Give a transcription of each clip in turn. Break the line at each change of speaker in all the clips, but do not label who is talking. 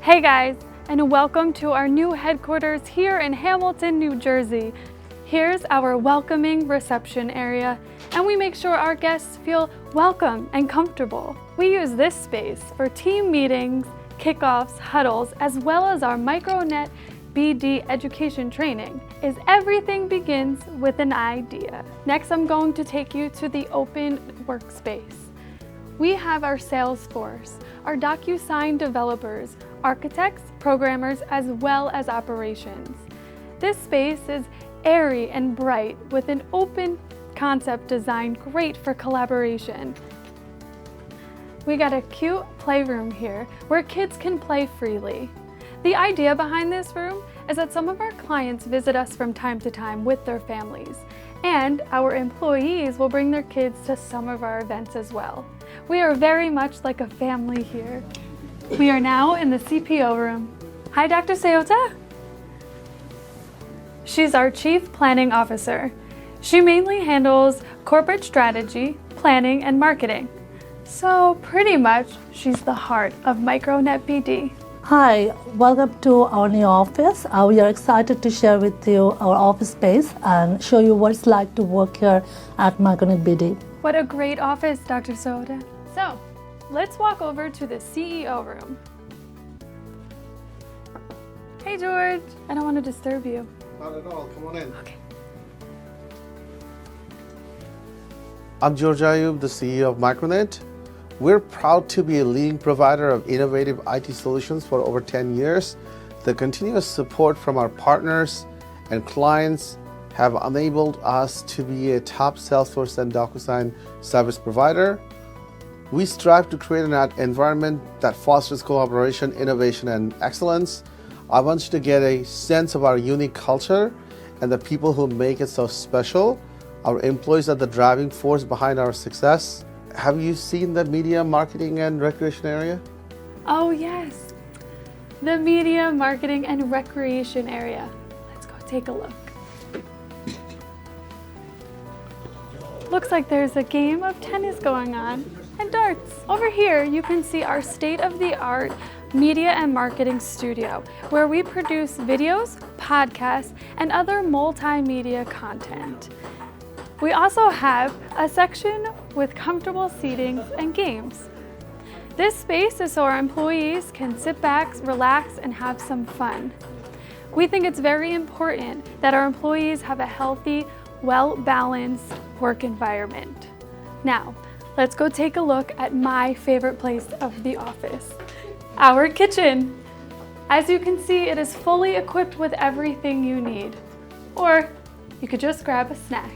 Hey guys, and welcome to our new headquarters here in Hamilton, New Jersey. Here's our welcoming reception area, and we make sure our guests feel welcome and comfortable. We use this space for team meetings, kickoffs, huddles, as well as our Micronetbd education training. Is everything begins with an idea. Next, I'm going to take you to the open workspace. We have our sales force, our DocuSign developers, architects, programmers, as well as operations. This space is airy and bright with an open concept design great for collaboration. We got a cute playroom here where kids can play freely. The idea behind this room is that some of our clients visit us from time to time with their families, and our employees will bring their kids to some of our events as well. We are very much like a family here. We are now in the CPO room. Hi, Dr. Seota. She's our Chief Planning Officer. She mainly handles corporate strategy, planning, and marketing. So pretty much, she's the heart of Micronetbd.
Hi, welcome to our new office. We are excited to share with you our office space and show you what it's like to work here at Micronetbd.
What a great office, Dr. Seota. So, let's walk over to the CEO room. Hey, George. I don't want to disturb you.
Not at all. Come on in.
Okay.
I'm George Ayub, the CEO of Micronet. We're proud to be a leading provider of innovative IT solutions for over 10 years. The continuous support from our partners and clients have enabled us to be a top Salesforce and DocuSign service provider. We strive to create an environment that fosters collaboration, innovation, and excellence. I want you to get a sense of our unique culture and the people who make it so special. Our employees are the driving force behind our success. Have you seen the media, marketing, and recreation area?
Oh yes, the media, marketing, and recreation area. Let's go take a look. Looks like there's a game of tennis going on and darts. Over here, you can see our state-of-the-art media and marketing studio, where we produce videos, podcasts, and other multimedia content. We also have a section with comfortable seating and games. This space is so our employees can sit back, relax, and have some fun. We think it's very important that our employees have a healthy, well-balanced work environment. Now, let's go take a look at my favorite place of the office, our kitchen. As you can see, it is fully equipped with everything you need. Or you could just grab a snack.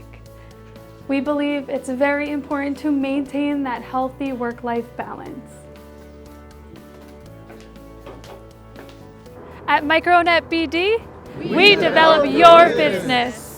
We believe it's very important to maintain that healthy work-life balance. At Micronetbd, we develop your business.